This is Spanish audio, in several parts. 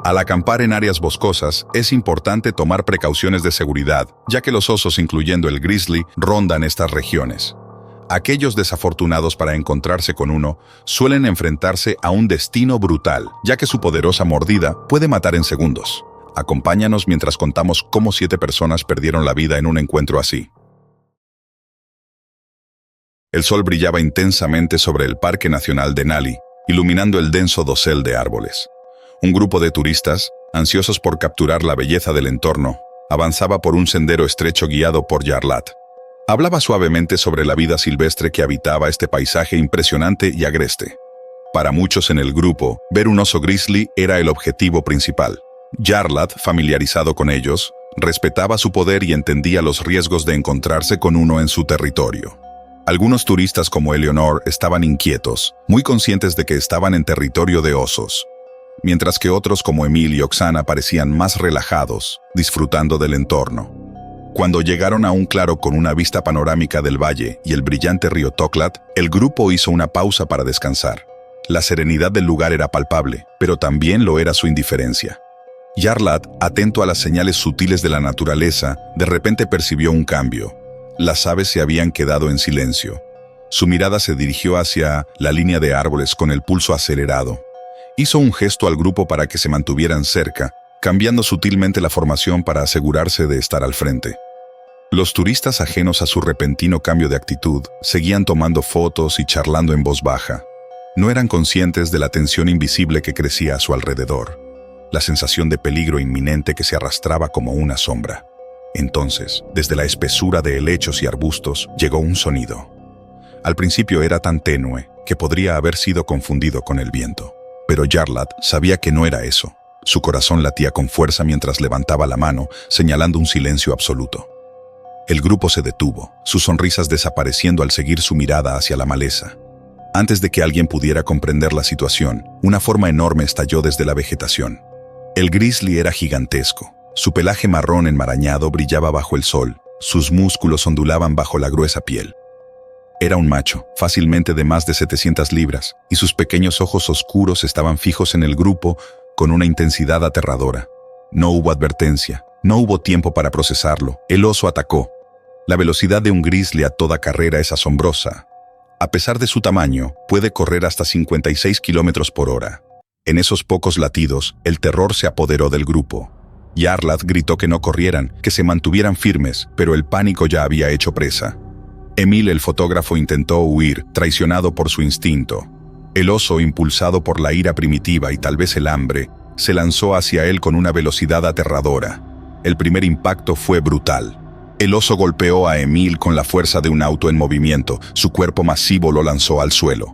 Al acampar en áreas boscosas, es importante tomar precauciones de seguridad, ya que los osos, incluyendo el grizzly, rondan estas regiones. Aquellos desafortunados para encontrarse con uno suelen enfrentarse a un destino brutal, ya que su poderosa mordida puede matar en segundos. Acompáñanos mientras contamos cómo 7 personas perdieron la vida en un encuentro así. El sol brillaba intensamente sobre el Parque Nacional Denali, iluminando el denso dosel de árboles. Un grupo de turistas, ansiosos por capturar la belleza del entorno, avanzaba por un sendero estrecho guiado por Jarlath. Hablaba suavemente sobre la vida silvestre que habitaba este paisaje impresionante y agreste. Para muchos en el grupo, ver un oso grizzly era el objetivo principal. Jarlath, familiarizado con ellos, respetaba su poder y entendía los riesgos de encontrarse con uno en su territorio. Algunos turistas como Eleanor estaban inquietos, muy conscientes de que estaban en territorio de osos, mientras que otros como Emil y Oksana parecían más relajados, disfrutando del entorno. Cuando llegaron a un claro con una vista panorámica del valle y el brillante río Toklat, el grupo hizo una pausa para descansar. La serenidad del lugar era palpable, pero también lo era su indiferencia. Jarlath, atento a las señales sutiles de la naturaleza, de repente percibió un cambio. Las aves se habían quedado en silencio. Su mirada se dirigió hacia la línea de árboles con el pulso acelerado. Hizo un gesto al grupo para que se mantuvieran cerca, cambiando sutilmente la formación para asegurarse de estar al frente. Los turistas, ajenos a su repentino cambio de actitud, seguían tomando fotos y charlando en voz baja. No eran conscientes de la tensión invisible que crecía a su alrededor, la sensación de peligro inminente que se arrastraba como una sombra. Entonces, desde la espesura de helechos y arbustos, llegó un sonido. Al principio era tan tenue que podría haber sido confundido con el viento. Pero Jarlath sabía que no era eso. Su corazón latía con fuerza mientras levantaba la mano, señalando un silencio absoluto. El grupo se detuvo, sus sonrisas desapareciendo al seguir su mirada hacia la maleza. Antes de que alguien pudiera comprender la situación, una forma enorme estalló desde la vegetación. El grizzly era gigantesco. Su pelaje marrón enmarañado brillaba bajo el sol, sus músculos ondulaban bajo la gruesa piel. Era un macho, fácilmente de más de 700 libras, y sus pequeños ojos oscuros estaban fijos en el grupo con una intensidad aterradora. No hubo advertencia, no hubo tiempo para procesarlo. El oso atacó. La velocidad de un grizzly a toda carrera es asombrosa. A pesar de su tamaño, puede correr hasta 56 kilómetros por hora. En esos pocos latidos, el terror se apoderó del grupo. Jarlath gritó que no corrieran, que se mantuvieran firmes, pero el pánico ya había hecho presa. Emil, el fotógrafo, intentó huir, traicionado por su instinto. El oso, impulsado por la ira primitiva y tal vez el hambre, se lanzó hacia él con una velocidad aterradora. El primer impacto fue brutal. El oso golpeó a Emil con la fuerza de un auto en movimiento. Su cuerpo masivo lo lanzó al suelo.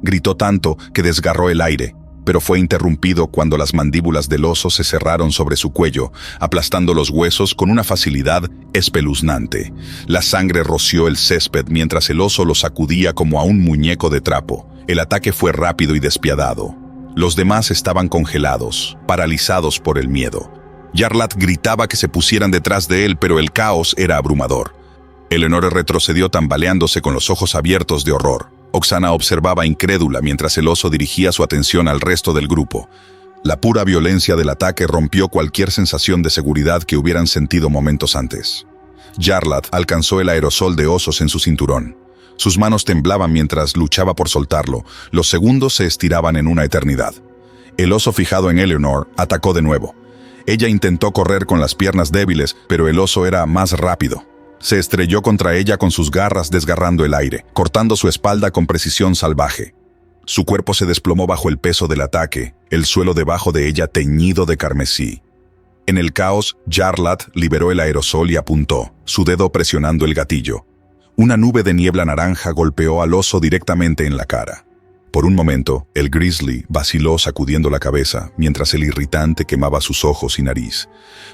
Gritó tanto que desgarró el aire, pero fue interrumpido cuando las mandíbulas del oso se cerraron sobre su cuello, aplastando los huesos con una facilidad espeluznante. La sangre roció el césped mientras el oso lo sacudía como a un muñeco de trapo. El ataque fue rápido y despiadado. Los demás estaban congelados, paralizados por el miedo. Jarlath gritaba que se pusieran detrás de él, pero el caos era abrumador. Eleanor retrocedió tambaleándose con los ojos abiertos de horror. Oksana observaba incrédula mientras el oso dirigía su atención al resto del grupo. La pura violencia del ataque rompió cualquier sensación de seguridad que hubieran sentido momentos antes. Jarlath alcanzó el aerosol de osos en su cinturón. Sus manos temblaban mientras luchaba por soltarlo. Los segundos se estiraban en una eternidad. El oso, fijado en Eleanor, atacó de nuevo. Ella intentó correr con las piernas débiles, pero el oso era más rápido. Se estrelló contra ella con sus garras desgarrando el aire, cortando su espalda con precisión salvaje. Su cuerpo se desplomó bajo el peso del ataque, el suelo debajo de ella teñido de carmesí. En el caos, Jarlath liberó el aerosol y apuntó, su dedo presionando el gatillo. Una nube de niebla naranja golpeó al oso directamente en la cara. Por un momento, el grizzly vaciló sacudiendo la cabeza, mientras el irritante quemaba sus ojos y nariz.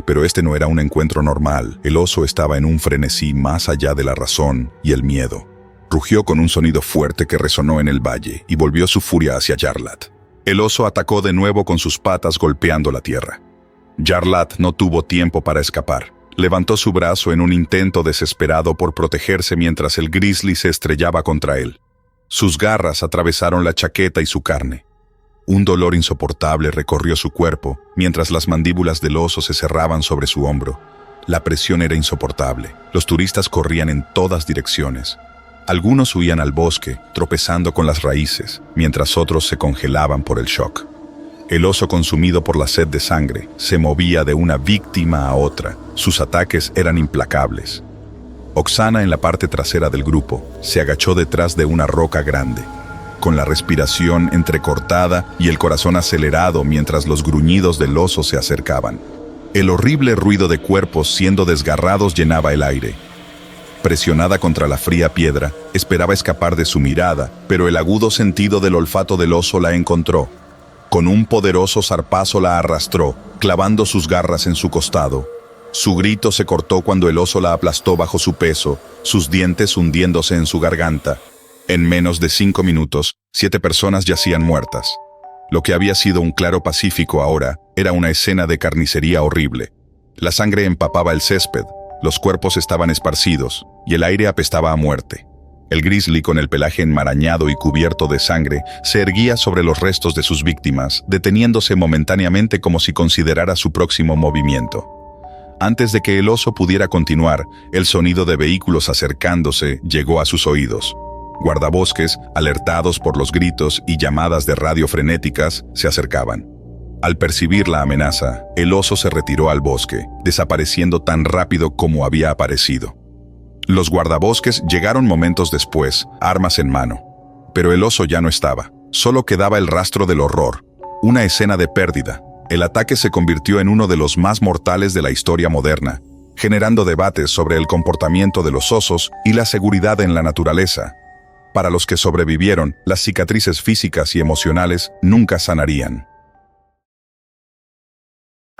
Pero este no era un encuentro normal. El oso estaba en un frenesí más allá de la razón y el miedo. Rugió con un sonido fuerte que resonó en el valle y volvió su furia hacia Jarlath. El oso atacó de nuevo con sus patas golpeando la tierra. Jarlath no tuvo tiempo para escapar. Levantó su brazo en un intento desesperado por protegerse mientras el grizzly se estrellaba contra él. Sus garras atravesaron la chaqueta y su carne. Un dolor insoportable recorrió su cuerpo, mientras las mandíbulas del oso se cerraban sobre su hombro. La presión era insoportable. Los turistas corrían en todas direcciones. Algunos huían al bosque, tropezando con las raíces, mientras otros se congelaban por el shock. El oso, consumido por la sed de sangre, se movía de una víctima a otra. Sus ataques eran implacables. Oksana, en la parte trasera del grupo, se agachó detrás de una roca grande, con la respiración entrecortada y el corazón acelerado mientras los gruñidos del oso se acercaban. El horrible ruido de cuerpos siendo desgarrados llenaba el aire. Presionada contra la fría piedra, esperaba escapar de su mirada, pero el agudo sentido del olfato del oso la encontró. Con un poderoso zarpazo la arrastró, clavando sus garras en su costado. Su grito se cortó cuando el oso la aplastó bajo su peso, sus dientes hundiéndose en su garganta. En menos de 5 minutos, 7 personas yacían muertas. Lo que había sido un claro pacífico ahora era una escena de carnicería horrible. La sangre empapaba el césped, los cuerpos estaban esparcidos y el aire apestaba a muerte. El grizzly, con el pelaje enmarañado y cubierto de sangre, se erguía sobre los restos de sus víctimas, deteniéndose momentáneamente como si considerara su próximo movimiento. Antes de que el oso pudiera continuar, el sonido de vehículos acercándose llegó a sus oídos. Guardabosques, alertados por los gritos y llamadas de radio frenéticas, se acercaban. Al percibir la amenaza, el oso se retiró al bosque, desapareciendo tan rápido como había aparecido. Los guardabosques llegaron momentos después, armas en mano. Pero el oso ya no estaba. Solo quedaba el rastro del horror, una escena de pérdida. El ataque se convirtió en uno de los más mortales de la historia moderna, generando debates sobre el comportamiento de los osos y la seguridad en la naturaleza. Para los que sobrevivieron, las cicatrices físicas y emocionales nunca sanarían.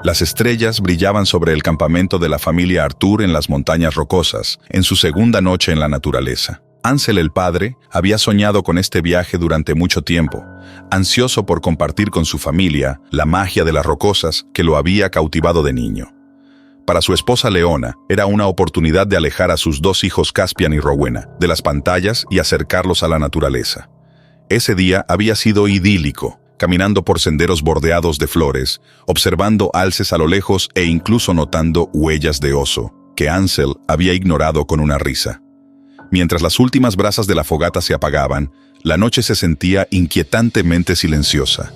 Las estrellas brillaban sobre el campamento de la familia Arthur en las montañas rocosas, en su segunda noche en la naturaleza. Ansel, el padre, había soñado con este viaje durante mucho tiempo, ansioso por compartir con su familia la magia de las rocosas que lo había cautivado de niño. Para su esposa Leona, era una oportunidad de alejar a sus 2 hijos Caspian y Rowena de las pantallas y acercarlos a la naturaleza. Ese día había sido idílico, caminando por senderos bordeados de flores, observando alces a lo lejos e incluso notando huellas de oso, que Ansel había ignorado con una risa. Mientras las últimas brasas de la fogata se apagaban, la noche se sentía inquietantemente silenciosa.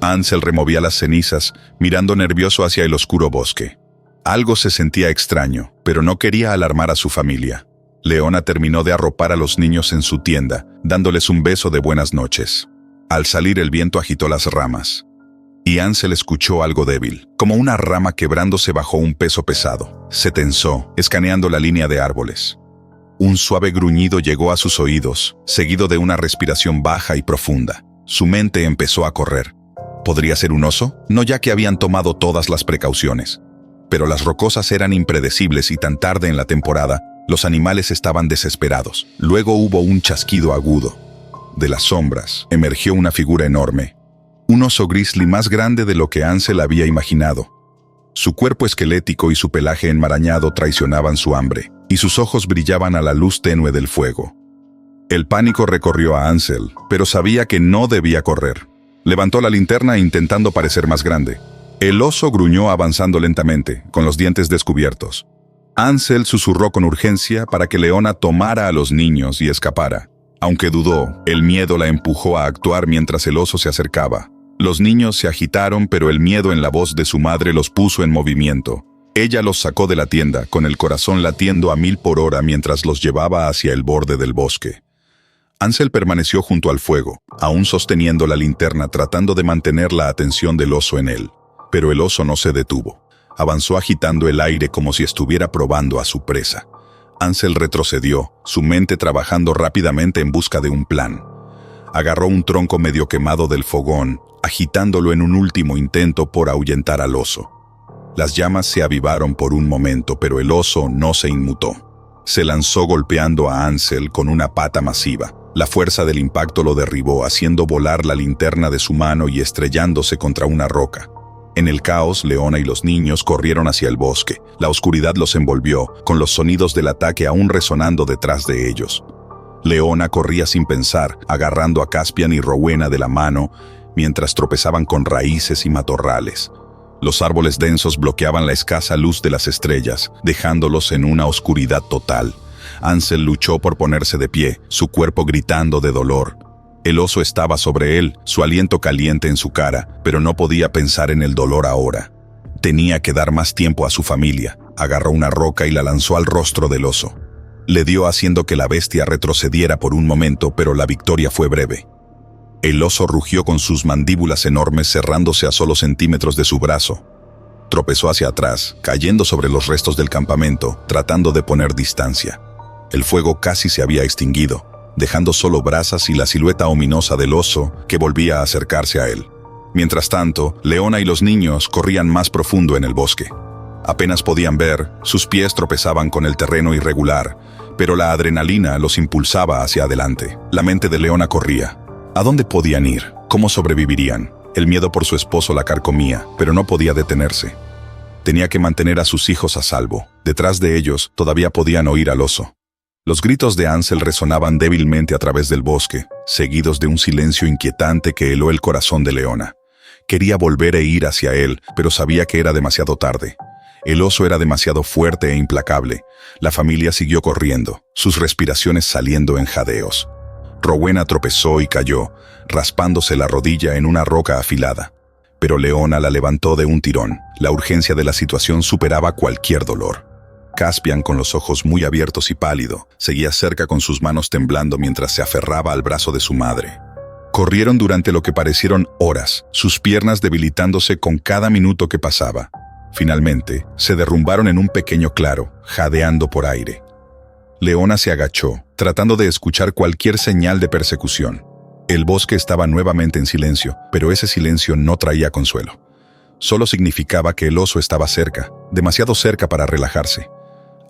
Ansel removía las cenizas, mirando nervioso hacia el oscuro bosque. Algo se sentía extraño, pero no quería alarmar a su familia. Leona terminó de arropar a los niños en su tienda, dándoles un beso de buenas noches. Al salir, el viento agitó las ramas, y Ansel escuchó algo débil, como una rama quebrándose bajo un peso pesado. Se tensó, escaneando la línea de árboles. Un suave gruñido llegó a sus oídos, seguido de una respiración baja y profunda. Su mente empezó a correr. ¿Podría ser un oso? No, ya que habían tomado todas las precauciones. Pero las rocosas eran impredecibles y tan tarde en la temporada, los animales estaban desesperados. Luego hubo un chasquido agudo. De las sombras emergió una figura enorme. Un oso grizzly más grande de lo que Ansel había imaginado. Su cuerpo esquelético y su pelaje enmarañado traicionaban su hambre, y sus ojos brillaban a la luz tenue del fuego. El pánico recorrió a Ansel, pero sabía que no debía correr. Levantó la linterna intentando parecer más grande. El oso gruñó avanzando lentamente, con los dientes descubiertos. Ansel susurró con urgencia para que Leona tomara a los niños y escapara. Aunque dudó, el miedo la empujó a actuar mientras el oso se acercaba. Los niños se agitaron, pero el miedo en la voz de su madre los puso en movimiento. Ella los sacó de la tienda, con el corazón latiendo a 1000 por hora mientras los llevaba hacia el borde del bosque. Ansel permaneció junto al fuego, aún sosteniendo la linterna, tratando de mantener la atención del oso en él. Pero el oso no se detuvo. Avanzó agitando el aire como si estuviera probando a su presa. Ansel retrocedió, su mente trabajando rápidamente en busca de un plan. Agarró un tronco medio quemado del fogón, agitándolo en un último intento por ahuyentar al oso. Las llamas se avivaron por un momento, pero el oso no se inmutó. Se lanzó golpeando a Ansel con una pata masiva. La fuerza del impacto lo derribó, haciendo volar la linterna de su mano y estrellándose contra una roca. En el caos, Leona y los niños corrieron hacia el bosque. La oscuridad los envolvió, con los sonidos del ataque aún resonando detrás de ellos. Leona corría sin pensar, agarrando a Caspian y Rowena de la mano, mientras tropezaban con raíces y matorrales. Los árboles densos bloqueaban la escasa luz de las estrellas, dejándolos en una oscuridad total. Ansel luchó por ponerse de pie, su cuerpo gritando de dolor. El oso estaba sobre él, su aliento caliente en su cara, pero no podía pensar en el dolor ahora. Tenía que dar más tiempo a su familia. Agarró una roca y la lanzó al rostro del oso. Le dio haciendo que la bestia retrocediera por un momento, pero la victoria fue breve. El oso rugió con sus mandíbulas enormes cerrándose a solo centímetros de su brazo. Tropezó hacia atrás, cayendo sobre los restos del campamento, tratando de poner distancia. El fuego casi se había extinguido, dejando solo brasas y la silueta ominosa del oso que volvía a acercarse a él. Mientras tanto, Leona y los niños corrían más profundo en el bosque. Apenas podían ver, sus pies tropezaban con el terreno irregular, pero la adrenalina los impulsaba hacia adelante. La mente de Leona corría. ¿A dónde podían ir? ¿Cómo sobrevivirían? El miedo por su esposo la carcomía, pero no podía detenerse. Tenía que mantener a sus hijos a salvo. Detrás de ellos todavía podían oír al oso. Los gritos de Ansel resonaban débilmente a través del bosque, seguidos de un silencio inquietante que heló el corazón de Leona. Quería volver e ir hacia él, pero sabía que era demasiado tarde. El oso era demasiado fuerte e implacable. La familia siguió corriendo, sus respiraciones saliendo en jadeos. Rowena tropezó y cayó, raspándose la rodilla en una roca afilada. Pero Leona la levantó de un tirón. La urgencia de la situación superaba cualquier dolor. Caspian, con los ojos muy abiertos y pálido, seguía cerca con sus manos temblando mientras se aferraba al brazo de su madre. Corrieron durante lo que parecieron horas, sus piernas debilitándose con cada minuto que pasaba. Finalmente, se derrumbaron en un pequeño claro, jadeando por aire. Leona se agachó, tratando de escuchar cualquier señal de persecución. El bosque estaba nuevamente en silencio, pero ese silencio no traía consuelo. Solo significaba que el oso estaba cerca, demasiado cerca para relajarse.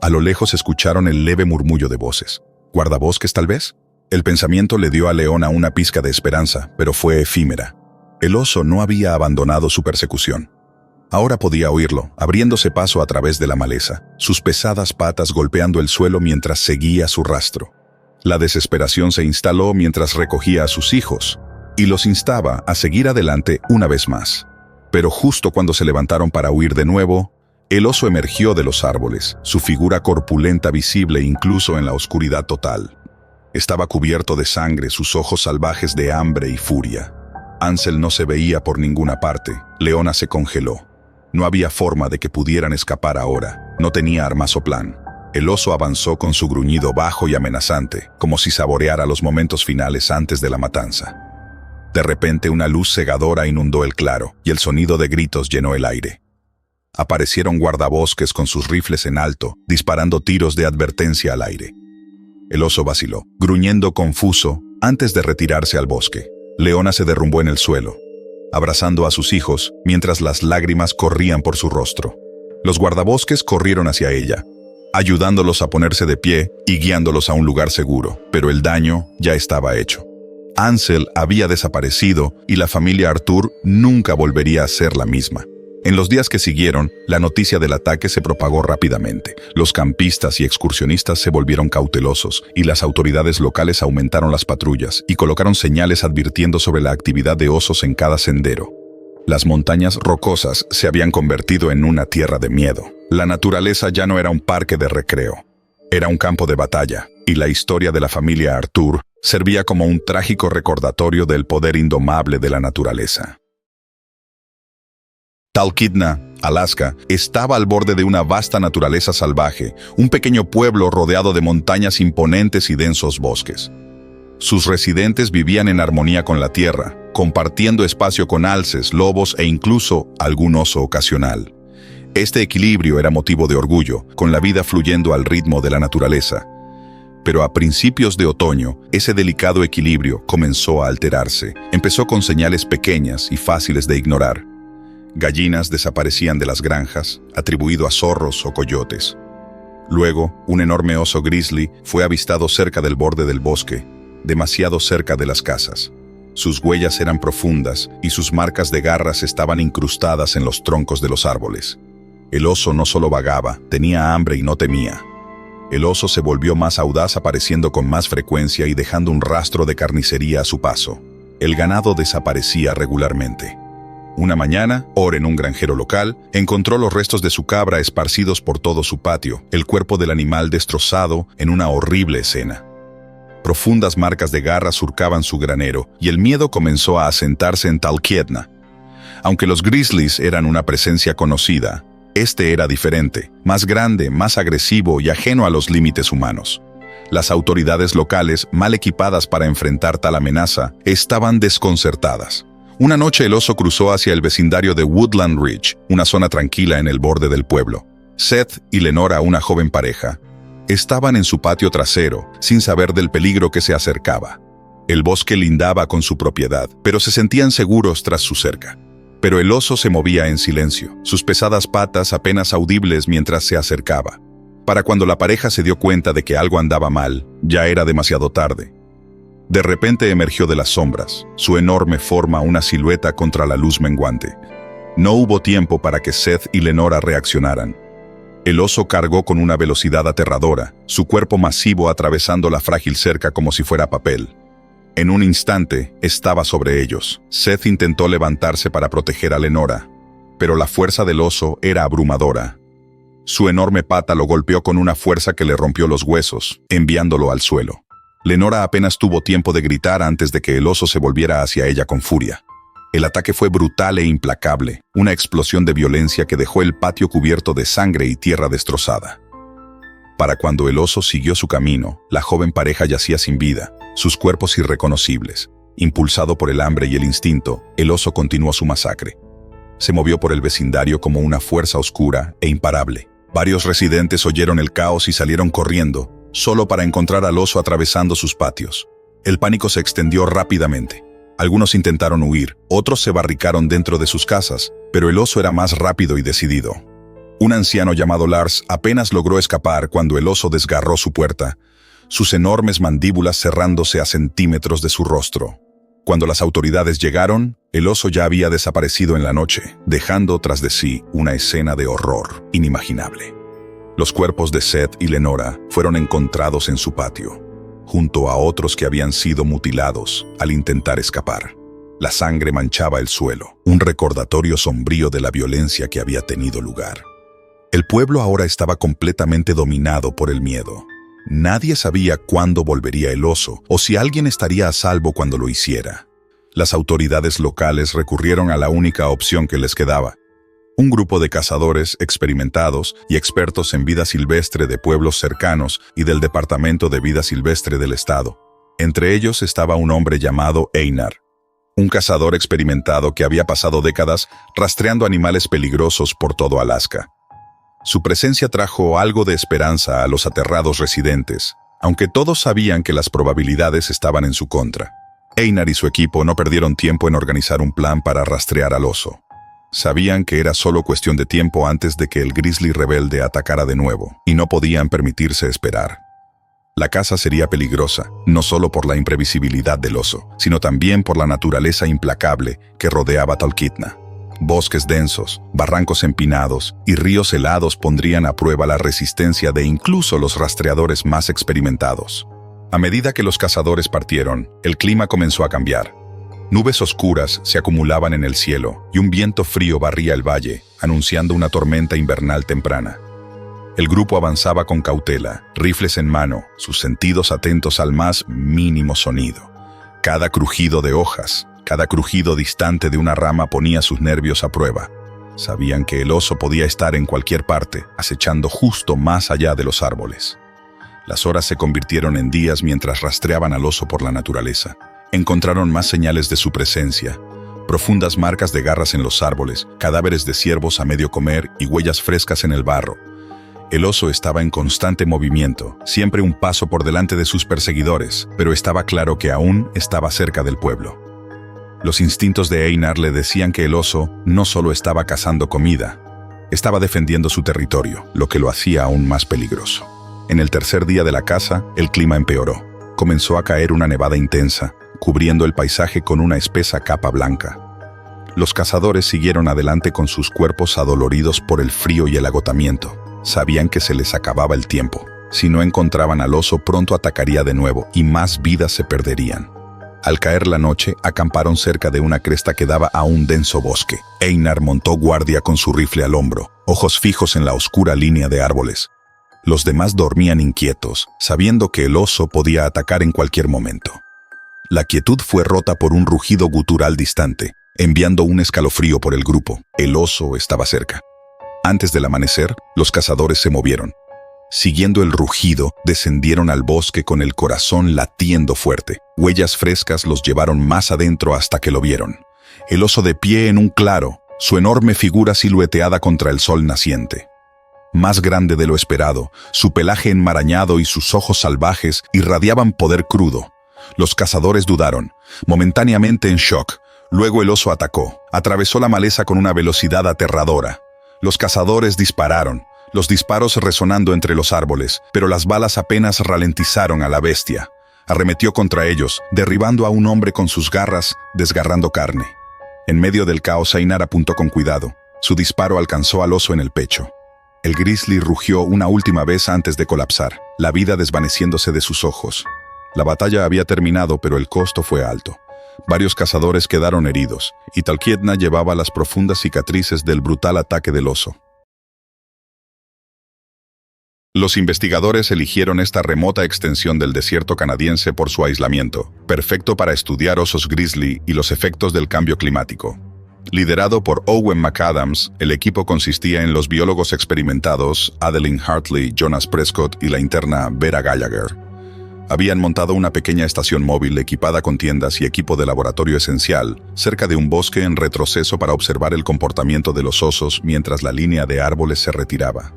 A lo lejos escucharon el leve murmullo de voces. ¿Guardabosques tal vez? El pensamiento le dio a Leona una pizca de esperanza, pero fue efímera. El oso no había abandonado su persecución. Ahora podía oírlo, abriéndose paso a través de la maleza, sus pesadas patas golpeando el suelo mientras seguía su rastro. La desesperación se instaló mientras recogía a sus hijos, y los instaba a seguir adelante una vez más. Pero justo cuando se levantaron para huir de nuevo, el oso emergió de los árboles, su figura corpulenta visible incluso en la oscuridad total. Estaba cubierto de sangre, sus ojos salvajes de hambre y furia. Ansel no se veía por ninguna parte. Leona se congeló. No había forma de que pudieran escapar ahora. No tenía armas o plan. El oso avanzó con su gruñido bajo y amenazante, como si saboreara los momentos finales antes de la matanza. De repente una luz cegadora inundó el claro, y el sonido de gritos llenó el aire. Aparecieron guardabosques con sus rifles en alto, disparando tiros de advertencia al aire. El oso vaciló, gruñendo confuso, antes de retirarse al bosque. Leona se derrumbó en el suelo, abrazando a sus hijos, mientras las lágrimas corrían por su rostro. Los guardabosques corrieron hacia ella, ayudándolos a ponerse de pie y guiándolos a un lugar seguro, pero el daño ya estaba hecho. Ansel había desaparecido y la familia Arthur nunca volvería a ser la misma. En los días que siguieron, la noticia del ataque se propagó rápidamente. Los campistas y excursionistas se volvieron cautelosos y las autoridades locales aumentaron las patrullas y colocaron señales advirtiendo sobre la actividad de osos en cada sendero. Las montañas rocosas se habían convertido en una tierra de miedo. La naturaleza ya no era un parque de recreo. Era un campo de batalla, y la historia de la familia Arthur servía como un trágico recordatorio del poder indomable de la naturaleza. Talkeetna, Alaska, estaba al borde de una vasta naturaleza salvaje, un pequeño pueblo rodeado de montañas imponentes y densos bosques. Sus residentes vivían en armonía con la tierra, compartiendo espacio con alces, lobos e incluso algún oso ocasional. Este equilibrio era motivo de orgullo, con la vida fluyendo al ritmo de la naturaleza. Pero a principios de otoño, ese delicado equilibrio comenzó a alterarse. Empezó con señales pequeñas y fáciles de ignorar. Gallinas desaparecían de las granjas, atribuido a zorros o coyotes. Luego, un enorme oso grizzly fue avistado cerca del borde del bosque, demasiado cerca de las casas. Sus huellas eran profundas y sus marcas de garras estaban incrustadas en los troncos de los árboles. El oso no solo vagaba, tenía hambre y no temía. El oso se volvió más audaz, apareciendo con más frecuencia y dejando un rastro de carnicería a su paso. el ganado desaparecía regularmente. Una mañana, Orr, en un granjero local, encontró los restos de su cabra esparcidos por todo su patio, el cuerpo del animal destrozado en una horrible escena. Profundas marcas de garras surcaban su granero y el miedo comenzó a asentarse en Talkeetna. Aunque los grizzlies eran una presencia conocida, este era diferente, más grande, más agresivo y ajeno a los límites humanos. Las autoridades locales, mal equipadas para enfrentar tal amenaza, estaban desconcertadas. Una noche el oso cruzó hacia el vecindario de Woodland Ridge, una zona tranquila en el borde del pueblo. Seth y Lenora, una joven pareja, estaban en su patio trasero, sin saber del peligro que se acercaba. El bosque lindaba con su propiedad, pero se sentían seguros tras su cerca. Pero el oso se movía en silencio, sus pesadas patas apenas audibles mientras se acercaba. Para cuando la pareja se dio cuenta de que algo andaba mal, ya era demasiado tarde. De repente emergió de las sombras, su enorme forma una silueta contra la luz menguante. No hubo tiempo para que Seth y Lenora reaccionaran. El oso cargó con una velocidad aterradora, su cuerpo masivo atravesando la frágil cerca como si fuera papel. En un instante, estaba sobre ellos. Seth intentó levantarse para proteger a Lenora, pero la fuerza del oso era abrumadora. Su enorme pata lo golpeó con una fuerza que le rompió los huesos, enviándolo al suelo. Lenora apenas tuvo tiempo de gritar antes de que el oso se volviera hacia ella con furia. El ataque fue brutal e implacable, una explosión de violencia que dejó el patio cubierto de sangre y tierra destrozada. Para cuando el oso siguió su camino, la joven pareja yacía sin vida, sus cuerpos irreconocibles. Impulsado por el hambre y el instinto, el oso continuó su masacre. Se movió por el vecindario como una fuerza oscura e imparable. Varios residentes oyeron el caos y salieron corriendo, solo para encontrar al oso atravesando sus patios. El pánico se extendió rápidamente. Algunos intentaron huir, otros se barricaron dentro de sus casas, pero el oso era más rápido y decidido. Un anciano llamado Lars apenas logró escapar cuando el oso desgarró su puerta, sus enormes mandíbulas cerrándose a centímetros de su rostro. Cuando las autoridades llegaron, el oso ya había desaparecido en la noche, dejando tras de sí una escena de horror inimaginable. Los cuerpos de Seth y Lenora fueron encontrados en su patio, junto a otros que habían sido mutilados al intentar escapar. La sangre manchaba el suelo, un recordatorio sombrío de la violencia que había tenido lugar. El pueblo ahora estaba completamente dominado por el miedo. Nadie sabía cuándo volvería el oso o si alguien estaría a salvo cuando lo hiciera. Las autoridades locales recurrieron a la única opción que les quedaba: un grupo de cazadores experimentados y expertos en vida silvestre de pueblos cercanos y del Departamento de Vida Silvestre del estado. Entre ellos estaba un hombre llamado Einar, un cazador experimentado que había pasado décadas rastreando animales peligrosos por todo Alaska. Su presencia trajo algo de esperanza a los aterrados residentes, aunque todos sabían que las probabilidades estaban en su contra. Einar y su equipo no perdieron tiempo en organizar un plan para rastrear al oso. Sabían que era solo cuestión de tiempo antes de que el grizzly rebelde atacara de nuevo, y no podían permitirse esperar. La caza sería peligrosa, no solo por la imprevisibilidad del oso, sino también por la naturaleza implacable que rodeaba Talkeetna. Bosques densos, barrancos empinados y ríos helados pondrían a prueba la resistencia de incluso los rastreadores más experimentados. A medida que los cazadores partieron, el clima comenzó a cambiar. Nubes oscuras se acumulaban en el cielo y un viento frío barría el valle, anunciando una tormenta invernal temprana. El grupo avanzaba con cautela, rifles en mano, sus sentidos atentos al más mínimo sonido. Cada crujido de hojas, cada crujido distante de una rama ponía sus nervios a prueba. Sabían que el oso podía estar en cualquier parte, acechando justo más allá de los árboles. Las horas se convirtieron en días mientras rastreaban al oso por la naturaleza. Encontraron más señales de su presencia: profundas marcas de garras en los árboles, cadáveres de ciervos a medio comer y huellas frescas en el barro. El oso estaba en constante movimiento, siempre un paso por delante de sus perseguidores, pero estaba claro que aún estaba cerca del pueblo. Los instintos de Einar le decían que el oso no solo estaba cazando comida, estaba defendiendo su territorio, lo que lo hacía aún más peligroso. En el tercer día de la caza, el clima empeoró. Comenzó a caer una nevada intensa, cubriendo el paisaje con una espesa capa blanca. Los cazadores siguieron adelante con sus cuerpos adoloridos por el frío y el agotamiento. Sabían que se les acababa el tiempo. Si no encontraban al oso, pronto atacaría de nuevo y más vidas se perderían. Al caer la noche, acamparon cerca de una cresta que daba a un denso bosque. Einar montó guardia con su rifle al hombro, ojos fijos en la oscura línea de árboles. Los demás dormían inquietos, sabiendo que el oso podía atacar en cualquier momento. La quietud fue rota por un rugido gutural distante, enviando un escalofrío por el grupo. El oso estaba cerca. Antes del amanecer, los cazadores se movieron. Siguiendo el rugido, descendieron al bosque con el corazón latiendo fuerte. Huellas frescas los llevaron más adentro hasta que lo vieron. El oso de pie en un claro, su enorme figura silueteada contra el sol naciente. Más grande de lo esperado, su pelaje enmarañado y sus ojos salvajes irradiaban poder crudo. Los cazadores dudaron, momentáneamente en shock. Luego el oso atacó, atravesó la maleza con una velocidad aterradora. Los cazadores dispararon, los disparos resonando entre los árboles, pero las balas apenas ralentizaron a la bestia. Arremetió contra ellos, derribando a un hombre con sus garras, desgarrando carne. En medio del caos, Einar apuntó con cuidado. Su disparo alcanzó al oso en el pecho. El grizzly rugió una última vez antes de colapsar, la vida desvaneciéndose de sus ojos. La batalla había terminado, pero el costo fue alto. Varios cazadores quedaron heridos, y Talkeetna llevaba las profundas cicatrices del brutal ataque del oso. Los investigadores eligieron esta remota extensión del desierto canadiense por su aislamiento, perfecto para estudiar osos grizzly y los efectos del cambio climático. Liderado por Owen McAdams, el equipo consistía en los biólogos experimentados Adeline Hartley, Jonas Prescott y la interna Vera Gallagher. Habían montado una pequeña estación móvil equipada con tiendas y equipo de laboratorio esencial, cerca de un bosque en retroceso para observar el comportamiento de los osos mientras la línea de árboles se retiraba.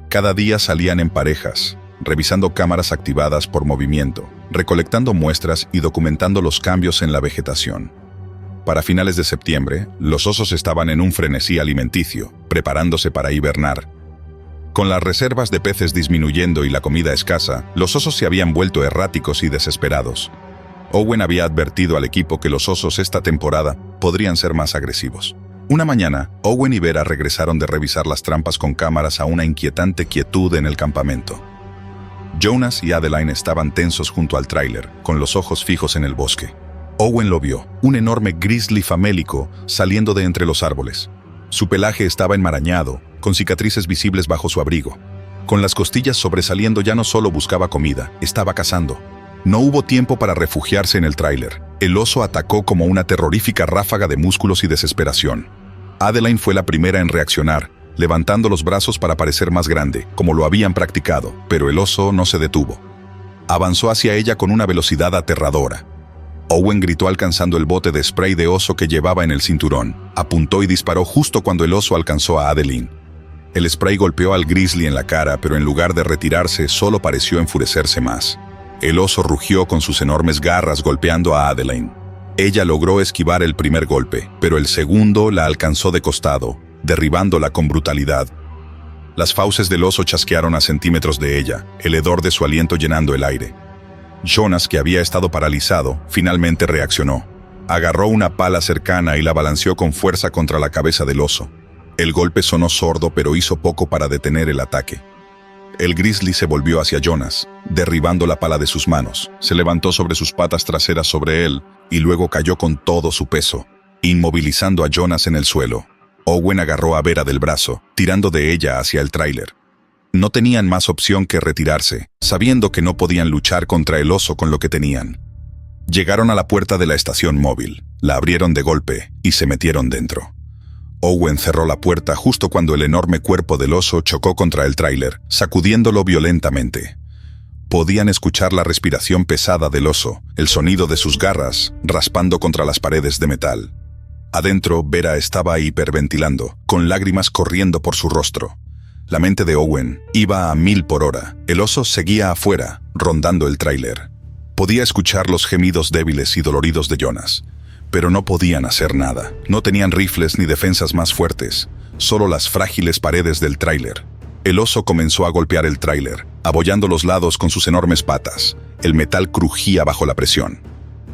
Cada día salían en parejas, revisando cámaras activadas por movimiento, recolectando muestras y documentando los cambios en la vegetación. Para finales de septiembre, los osos estaban en un frenesí alimenticio, preparándose para hibernar. Con las reservas de peces disminuyendo y la comida escasa, los osos se habían vuelto erráticos y desesperados. Owen había advertido al equipo que los osos esta temporada podrían ser más agresivos. Una mañana, Owen y Vera regresaron de revisar las trampas con cámaras a una inquietante quietud en el campamento. Jonas y Adeline estaban tensos junto al tráiler, con los ojos fijos en el bosque. Owen lo vio, un enorme grizzly famélico saliendo de entre los árboles. Su pelaje estaba enmarañado, con cicatrices visibles bajo su abrigo. Con las costillas sobresaliendo ya no solo buscaba comida, estaba cazando. No hubo tiempo para refugiarse en el tráiler. El oso atacó como una terrorífica ráfaga de músculos y desesperación. Adeline fue la primera en reaccionar, levantando los brazos para parecer más grande, como lo habían practicado, pero el oso no se detuvo. Avanzó hacia ella con una velocidad aterradora. Owen gritó alcanzando el bote de spray de oso que llevaba en el cinturón. Apuntó y disparó justo cuando el oso alcanzó a Adeline. El spray golpeó al grizzly en la cara, pero en lugar de retirarse, solo pareció enfurecerse más. El oso rugió con sus enormes garras golpeando a Adeline. Ella logró esquivar el primer golpe, pero el segundo la alcanzó de costado, derribándola con brutalidad. Las fauces del oso chasquearon a centímetros de ella, el hedor de su aliento llenando el aire. Jonas, que había estado paralizado, finalmente reaccionó. Agarró una pala cercana y la balanceó con fuerza contra la cabeza del oso. El golpe sonó sordo, pero hizo poco para detener el ataque. El grizzly se volvió hacia Jonas, derribando la pala de sus manos. Se levantó sobre sus patas traseras sobre él y luego cayó con todo su peso, inmovilizando a Jonas en el suelo. Owen agarró a Vera del brazo, tirando de ella hacia el tráiler. No tenían más opción que retirarse, sabiendo que no podían luchar contra el oso con lo que tenían. Llegaron a la puerta de la estación móvil, la abrieron de golpe y se metieron dentro. Owen cerró la puerta justo cuando el enorme cuerpo del oso chocó contra el tráiler, sacudiéndolo violentamente. Podían escuchar la respiración pesada del oso, el sonido de sus garras raspando contra las paredes de metal. Adentro, Vera estaba hiperventilando, con lágrimas corriendo por su rostro. La mente de Owen iba a 1000 por hora. El oso seguía afuera, rondando el tráiler. Podía escuchar los gemidos débiles y doloridos de Jonas, pero no podían hacer nada. No tenían rifles ni defensas más fuertes, solo las frágiles paredes del tráiler. El oso comenzó a golpear el tráiler, abollando los lados con sus enormes patas. El metal crujía bajo la presión.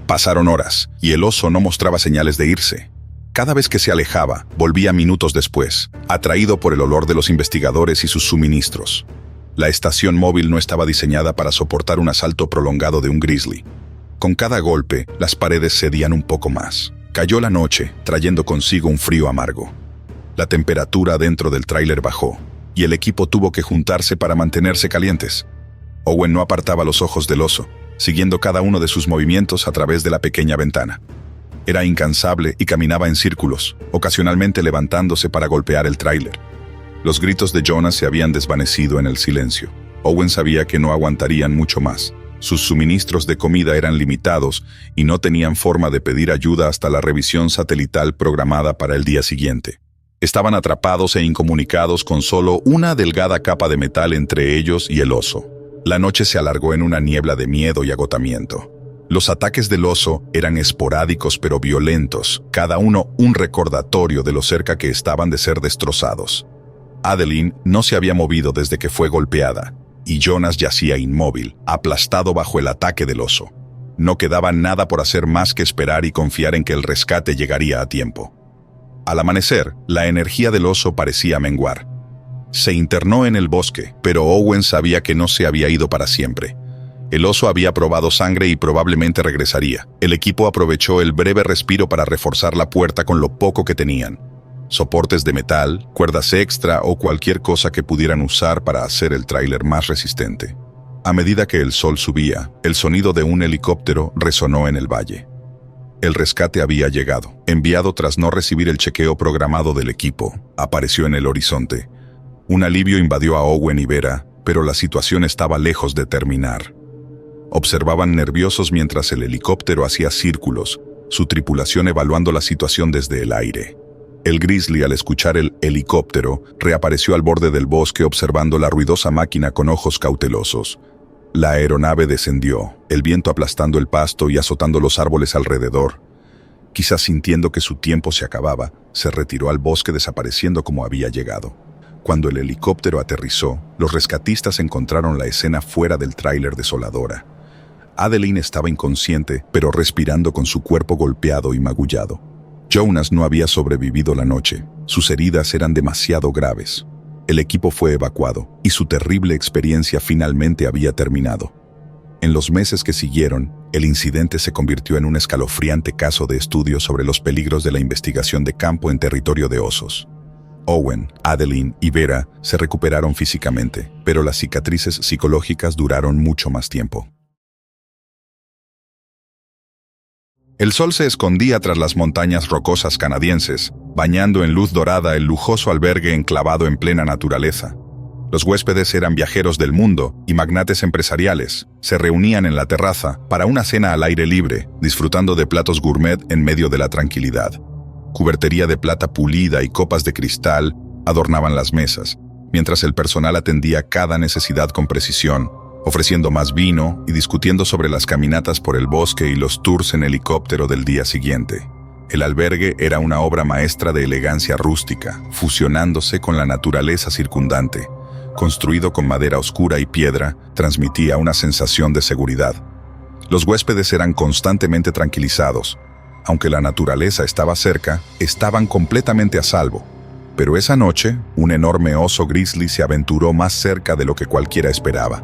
Pasaron horas, y el oso no mostraba señales de irse. Cada vez que se alejaba, volvía minutos después, atraído por el olor de los investigadores y sus suministros. La estación móvil no estaba diseñada para soportar un asalto prolongado de un grizzly. Con cada golpe, las paredes cedían un poco más. Cayó la noche, trayendo consigo un frío amargo. La temperatura dentro del tráiler bajó, y el equipo tuvo que juntarse para mantenerse calientes. Owen no apartaba los ojos del oso, siguiendo cada uno de sus movimientos a través de la pequeña ventana. Era incansable y caminaba en círculos, ocasionalmente levantándose para golpear el tráiler. Los gritos de Jonas se habían desvanecido en el silencio. Owen sabía que no aguantarían mucho más. Sus suministros de comida eran limitados y no tenían forma de pedir ayuda hasta la revisión satelital programada para el día siguiente. Estaban atrapados e incomunicados con solo una delgada capa de metal entre ellos y el oso. La noche se alargó en una niebla de miedo y agotamiento. Los ataques del oso eran esporádicos pero violentos, cada uno un recordatorio de lo cerca que estaban de ser destrozados. Adeline no se había movido desde que fue golpeada, y Jonas yacía inmóvil, aplastado bajo el ataque del oso. No quedaba nada por hacer más que esperar y confiar en que el rescate llegaría a tiempo. Al amanecer, la energía del oso parecía menguar. Se internó en el bosque, pero Owen sabía que no se había ido para siempre. El oso había probado sangre y probablemente regresaría. El equipo aprovechó el breve respiro para reforzar la puerta con lo poco que tenían. Soportes de metal, cuerdas extra o cualquier cosa que pudieran usar para hacer el tráiler más resistente. A medida que el sol subía, el sonido de un helicóptero resonó en el valle. El rescate había llegado, enviado tras no recibir el chequeo programado del equipo. Apareció en el horizonte. Un alivio invadió a Owen y Vera, pero la situación estaba lejos de terminar. Observaban nerviosos mientras el helicóptero hacía círculos, su tripulación evaluando la situación desde el aire. El Grizzly, al escuchar el helicóptero, reapareció al borde del bosque observando la ruidosa máquina con ojos cautelosos. La aeronave descendió, el viento aplastando el pasto y azotando los árboles alrededor. Quizás sintiendo que su tiempo se acababa, se retiró al bosque desapareciendo como había llegado. Cuando el helicóptero aterrizó, los rescatistas encontraron la escena fuera del tráiler desoladora. Adeline estaba inconsciente, pero respirando con su cuerpo golpeado y magullado. Jonas no había sobrevivido la noche. Sus heridas eran demasiado graves. El equipo fue evacuado, y su terrible experiencia finalmente había terminado. En los meses que siguieron, el incidente se convirtió en un escalofriante caso de estudio sobre los peligros de la investigación de campo en territorio de osos. Owen, Adeline y Vera se recuperaron físicamente, pero las cicatrices psicológicas duraron mucho más tiempo. El sol se escondía tras las montañas rocosas canadienses, bañando en luz dorada el lujoso albergue enclavado en plena naturaleza. Los huéspedes eran viajeros del mundo y magnates empresariales. Se reunían en la terraza para una cena al aire libre, disfrutando de platos gourmet en medio de la tranquilidad. Cubertería de plata pulida y copas de cristal adornaban las mesas, mientras el personal atendía cada necesidad con precisión, ofreciendo más vino y discutiendo sobre las caminatas por el bosque y los tours en helicóptero del día siguiente. El albergue era una obra maestra de elegancia rústica, fusionándose con la naturaleza circundante. Construido con madera oscura y piedra, transmitía una sensación de seguridad. Los huéspedes eran constantemente tranquilizados. Aunque la naturaleza estaba cerca, estaban completamente a salvo. Pero esa noche, un enorme oso grizzly se aventuró más cerca de lo que cualquiera esperaba.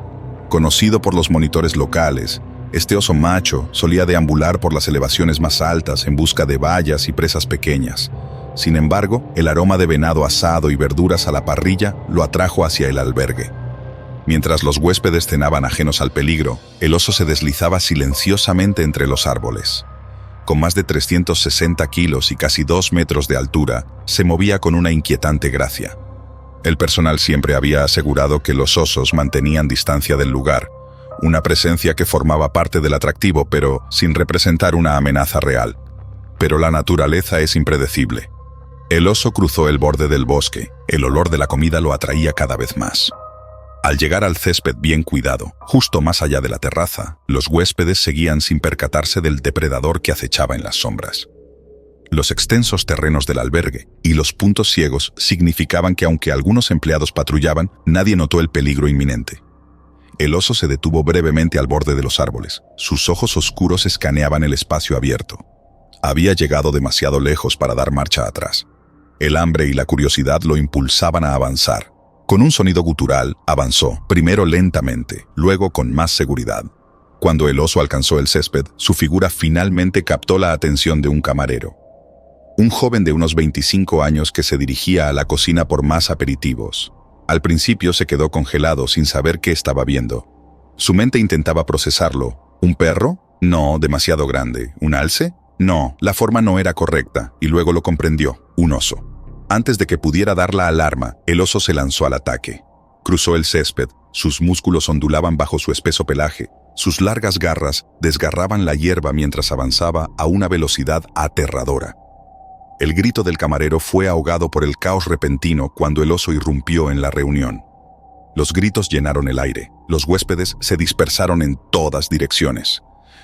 Conocido por los monitores locales, este oso macho solía deambular por las elevaciones más altas en busca de bayas y presas pequeñas. Sin embargo, el aroma de venado asado y verduras a la parrilla lo atrajo hacia el albergue. Mientras los huéspedes cenaban ajenos al peligro, el oso se deslizaba silenciosamente entre los árboles. Con más de 360 kilos y casi 2 metros de altura, se movía con una inquietante gracia. El personal siempre había asegurado que los osos mantenían distancia del lugar, una presencia que formaba parte del atractivo, pero sin representar una amenaza real. Pero la naturaleza es impredecible. El oso cruzó el borde del bosque, el olor de la comida lo atraía cada vez más. Al llegar al césped bien cuidado, justo más allá de la terraza, los huéspedes seguían sin percatarse del depredador que acechaba en las sombras. Los extensos terrenos del albergue y los puntos ciegos significaban que aunque algunos empleados patrullaban, nadie notó el peligro inminente. El oso se detuvo brevemente al borde de los árboles. Sus ojos oscuros escaneaban el espacio abierto. Había llegado demasiado lejos para dar marcha atrás. El hambre y la curiosidad lo impulsaban a avanzar. Con un sonido gutural, avanzó, primero lentamente, luego con más seguridad. Cuando el oso alcanzó el césped, su figura finalmente captó la atención de un camarero. Un joven de unos 25 años que se dirigía a la cocina por más aperitivos. Al principio se quedó congelado sin saber qué estaba viendo. Su mente intentaba procesarlo. ¿Un perro? No, demasiado grande. ¿Un alce? No, la forma no era correcta, y luego lo comprendió. Un oso. Antes de que pudiera dar la alarma, el oso se lanzó al ataque. Cruzó el césped, sus músculos ondulaban bajo su espeso pelaje. Sus largas garras desgarraban la hierba mientras avanzaba a una velocidad aterradora. El grito del camarero fue ahogado por el caos repentino cuando el oso irrumpió en la reunión. Los gritos llenaron el aire. Los huéspedes se dispersaron en todas direcciones.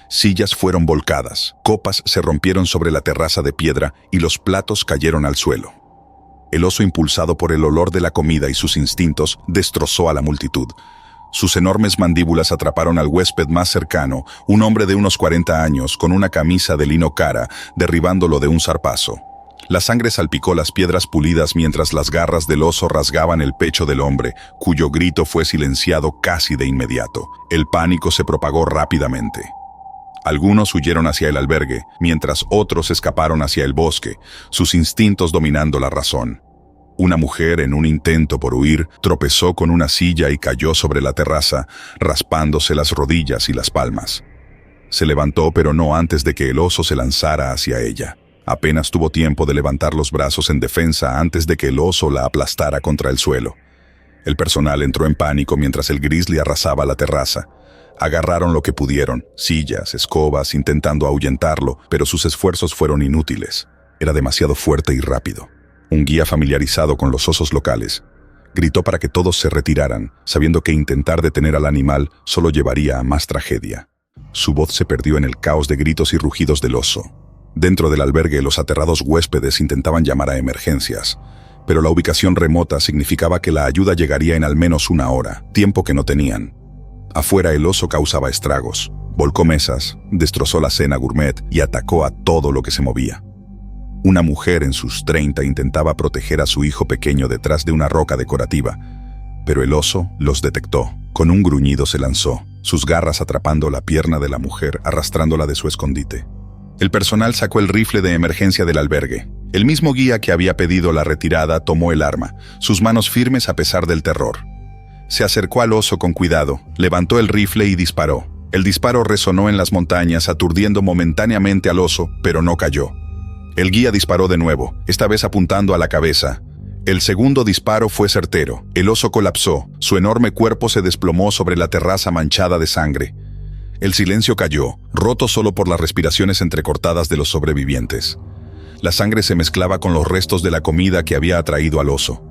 Sillas fueron volcadas, copas se rompieron sobre la terraza de piedra y los platos cayeron al suelo. El oso, impulsado por el olor de la comida y sus instintos, destrozó a la multitud. Sus enormes mandíbulas atraparon al huésped más cercano, un hombre de unos 40 años, con una camisa de lino cara, derribándolo de un zarpazo. La sangre salpicó las piedras pulidas mientras las garras del oso rasgaban el pecho del hombre, cuyo grito fue silenciado casi de inmediato. El pánico se propagó rápidamente. Algunos huyeron hacia el albergue, mientras otros escaparon hacia el bosque, sus instintos dominando la razón. Una mujer, en un intento por huir, tropezó con una silla y cayó sobre la terraza, raspándose las rodillas y las palmas. Se levantó, pero no antes de que el oso se lanzara hacia ella. Apenas tuvo tiempo de levantar los brazos en defensa antes de que el oso la aplastara contra el suelo. El personal entró en pánico mientras el grizzly arrasaba la terraza. Agarraron lo que pudieron, sillas, escobas, intentando ahuyentarlo, pero sus esfuerzos fueron inútiles. Era demasiado fuerte y rápido. Un guía familiarizado con los osos locales gritó para que todos se retiraran, sabiendo que intentar detener al animal solo llevaría a más tragedia. Su voz se perdió en el caos de gritos y rugidos del oso. Dentro del albergue, los aterrados huéspedes intentaban llamar a emergencias, pero la ubicación remota significaba que la ayuda llegaría en al menos una hora, tiempo que no tenían. Afuera, el oso causaba estragos, volcó mesas, destrozó la cena gourmet y atacó a todo lo que se movía. Una mujer en sus 30 intentaba proteger a su hijo pequeño detrás de una roca decorativa, pero el oso los detectó. Con un gruñido se lanzó, sus garras atrapando la pierna de la mujer, arrastrándola de su escondite. El personal sacó el rifle de emergencia del albergue. El mismo guía que había pedido la retirada tomó el arma, sus manos firmes a pesar del terror. Se acercó al oso con cuidado, levantó el rifle y disparó. El disparo resonó en las montañas, aturdiendo momentáneamente al oso, pero no cayó. El guía disparó de nuevo, esta vez apuntando a la cabeza. El segundo disparo fue certero. El oso colapsó, su enorme cuerpo se desplomó sobre la terraza manchada de sangre. El silencio cayó, roto solo por las respiraciones entrecortadas de los sobrevivientes. La sangre se mezclaba con los restos de la comida que había atraído al oso.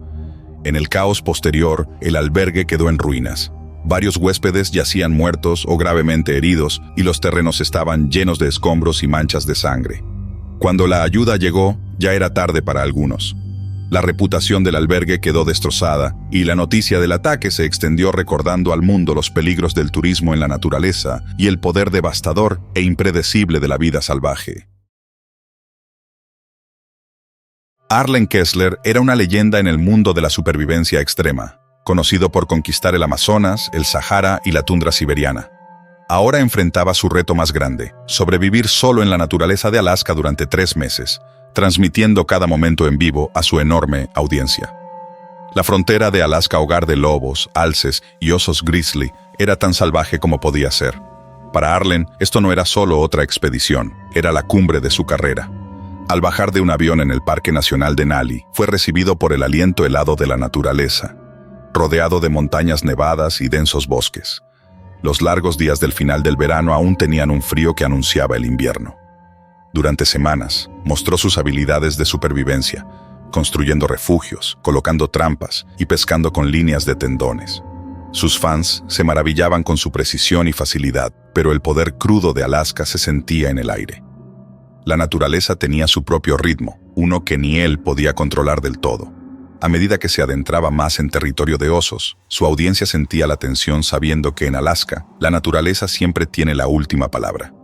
En el caos posterior, el albergue quedó en ruinas. Varios huéspedes yacían muertos o gravemente heridos, y los terrenos estaban llenos de escombros y manchas de sangre. Cuando la ayuda llegó, ya era tarde para algunos. La reputación del albergue quedó destrozada, y la noticia del ataque se extendió recordando al mundo los peligros del turismo en la naturaleza y el poder devastador e impredecible de la vida salvaje. Arlen Kessler era una leyenda en el mundo de la supervivencia extrema, conocido por conquistar el Amazonas, el Sahara y la tundra siberiana. Ahora enfrentaba su reto más grande, sobrevivir solo en la naturaleza de Alaska durante 3 meses, transmitiendo cada momento en vivo a su enorme audiencia. La frontera de Alaska, hogar de lobos, alces y osos grizzly, era tan salvaje como podía ser. Para Arlen, esto no era solo otra expedición, era la cumbre de su carrera. Al bajar de un avión en el Parque Nacional Denali, fue recibido por el aliento helado de la naturaleza, rodeado de montañas nevadas y densos bosques. Los largos días del final del verano aún tenían un frío que anunciaba el invierno. Durante semanas, mostró sus habilidades de supervivencia, construyendo refugios, colocando trampas y pescando con líneas de tendones. Sus fans se maravillaban con su precisión y facilidad, pero el poder crudo de Alaska se sentía en el aire. La naturaleza tenía su propio ritmo, uno que ni él podía controlar del todo. A medida que se adentraba más en territorio de osos, su audiencia sentía la tensión sabiendo que en Alaska, la naturaleza siempre tiene la última palabra.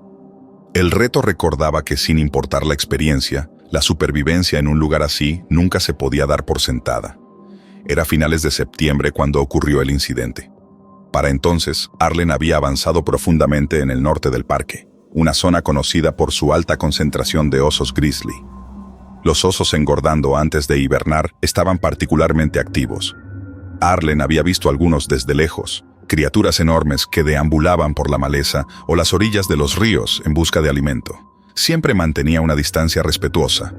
El reto recordaba que sin importar la experiencia, la supervivencia en un lugar así nunca se podía dar por sentada. Era a finales de septiembre cuando ocurrió el incidente. Para entonces, Arlen había avanzado profundamente en el norte del parque, una zona conocida por su alta concentración de osos grizzly. Los osos engordando antes de hibernar estaban particularmente activos. Arlen había visto algunos desde lejos, criaturas enormes que deambulaban por la maleza o las orillas de los ríos en busca de alimento. Siempre mantenía una distancia respetuosa.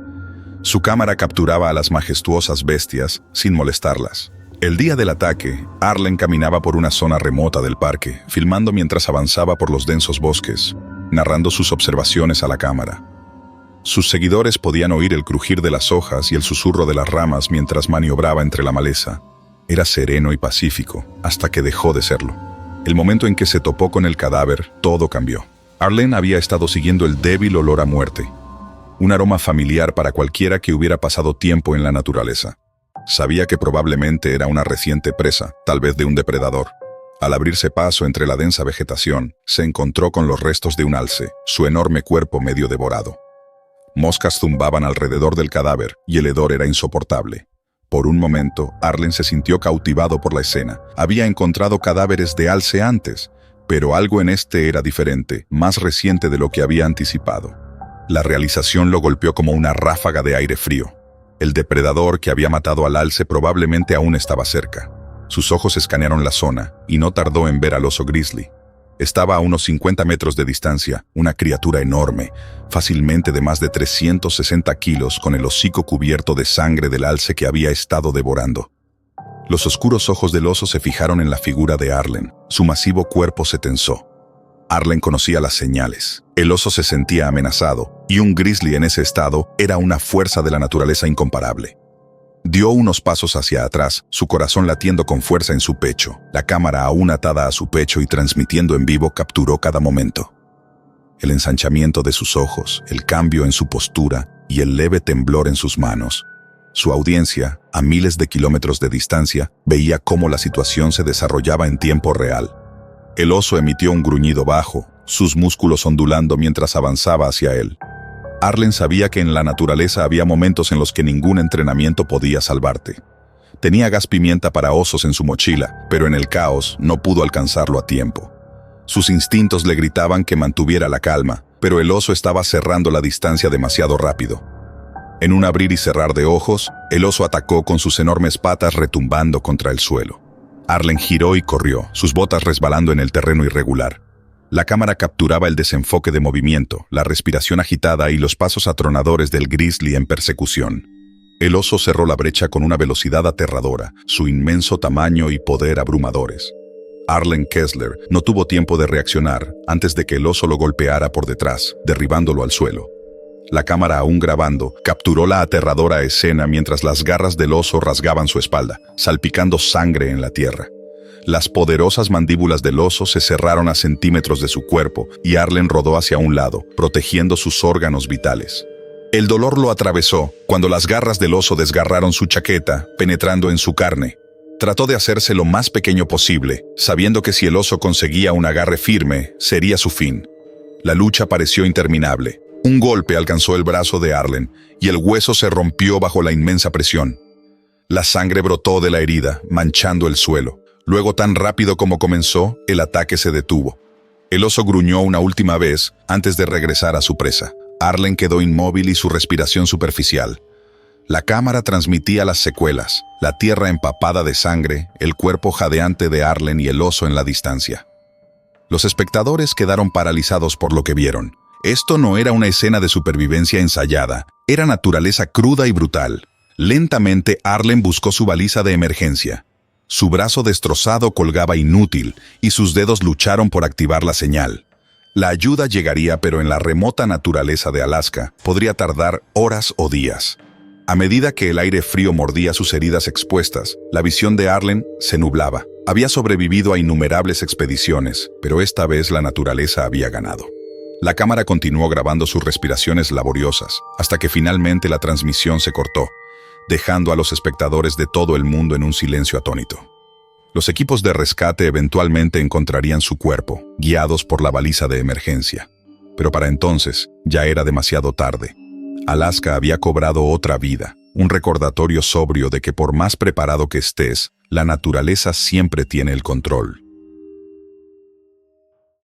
Su cámara capturaba a las majestuosas bestias sin molestarlas. El día del ataque, Arlen caminaba por una zona remota del parque, filmando mientras avanzaba por los densos bosques, narrando sus observaciones a la cámara. Sus seguidores podían oír el crujir de las hojas y el susurro de las ramas mientras maniobraba entre la maleza. Era sereno y pacífico, hasta que dejó de serlo. El momento en que se topó con el cadáver, todo cambió. Arlen había estado siguiendo el débil olor a muerte, un aroma familiar para cualquiera que hubiera pasado tiempo en la naturaleza. Sabía que probablemente era una reciente presa, tal vez de un depredador. Al abrirse paso entre la densa vegetación, se encontró con los restos de un alce, su enorme cuerpo medio devorado. Moscas zumbaban alrededor del cadáver y el hedor era insoportable. Por un momento, Arlen se sintió cautivado por la escena. Había encontrado cadáveres de alce antes, pero algo en este era diferente, más reciente de lo que había anticipado. La realización lo golpeó como una ráfaga de aire frío. El depredador que había matado al alce probablemente aún estaba cerca. Sus ojos escanearon la zona y no tardó en ver al oso grizzly. Estaba a unos 50 metros de distancia, una criatura enorme, fácilmente de más de 360 kilos, con el hocico cubierto de sangre del alce que había estado devorando. Los oscuros ojos del oso se fijaron en la figura de Arlen. Su masivo cuerpo se tensó. Arlen conocía las señales. El oso se sentía amenazado, y un grizzly en ese estado era una fuerza de la naturaleza incomparable. Dio unos pasos hacia atrás, su corazón latiendo con fuerza en su pecho. La cámara aún atada a su pecho y transmitiendo en vivo capturó cada momento. El ensanchamiento de sus ojos, el cambio en su postura y el leve temblor en sus manos. Su audiencia, a miles de kilómetros de distancia, veía cómo la situación se desarrollaba en tiempo real. El oso emitió un gruñido bajo, sus músculos ondulando mientras avanzaba hacia él. Arlen sabía que en la naturaleza había momentos en los que ningún entrenamiento podía salvarte. Tenía gas pimienta para osos en su mochila, pero en el caos no pudo alcanzarlo a tiempo. Sus instintos le gritaban que mantuviera la calma, pero el oso estaba cerrando la distancia demasiado rápido. En un abrir y cerrar de ojos, el oso atacó con sus enormes patas retumbando contra el suelo. Arlen giró y corrió, sus botas resbalando en el terreno irregular. La cámara capturaba el desenfoque de movimiento, la respiración agitada y los pasos atronadores del grizzly en persecución. El oso cerró la brecha con una velocidad aterradora, su inmenso tamaño y poder abrumadores. Arlen Kessler no tuvo tiempo de reaccionar antes de que el oso lo golpeara por detrás, derribándolo al suelo. La cámara, aún grabando, capturó la aterradora escena mientras las garras del oso rasgaban su espalda, salpicando sangre en la tierra. Las poderosas mandíbulas del oso se cerraron a centímetros de su cuerpo y Arlen rodó hacia un lado, protegiendo sus órganos vitales. El dolor lo atravesó cuando las garras del oso desgarraron su chaqueta, penetrando en su carne. Trató de hacerse lo más pequeño posible, sabiendo que si el oso conseguía un agarre firme, sería su fin. La lucha pareció interminable. Un golpe alcanzó el brazo de Arlen y el hueso se rompió bajo la inmensa presión. La sangre brotó de la herida, manchando el suelo. Luego, tan rápido como comenzó, el ataque se detuvo. El oso gruñó una última vez antes de regresar a su presa. Arlen quedó inmóvil y su respiración superficial. La cámara transmitía las secuelas, la tierra empapada de sangre, el cuerpo jadeante de Arlen y el oso en la distancia. Los espectadores quedaron paralizados por lo que vieron. Esto no era una escena de supervivencia ensayada, era naturaleza cruda y brutal. Lentamente Arlen buscó su baliza de emergencia. Su brazo destrozado colgaba inútil y sus dedos lucharon por activar la señal. La ayuda llegaría, pero en la remota naturaleza de Alaska podría tardar horas o días. A medida que el aire frío mordía sus heridas expuestas, la visión de Arlen se nublaba. Había sobrevivido a innumerables expediciones, pero esta vez la naturaleza había ganado. La cámara continuó grabando sus respiraciones laboriosas, hasta que finalmente la transmisión se cortó, dejando a los espectadores de todo el mundo en un silencio atónito. Los equipos de rescate eventualmente encontrarían su cuerpo, guiados por la baliza de emergencia. Pero para entonces, ya era demasiado tarde. Alaska había cobrado otra vida, un recordatorio sobrio de que por más preparado que estés, la naturaleza siempre tiene el control.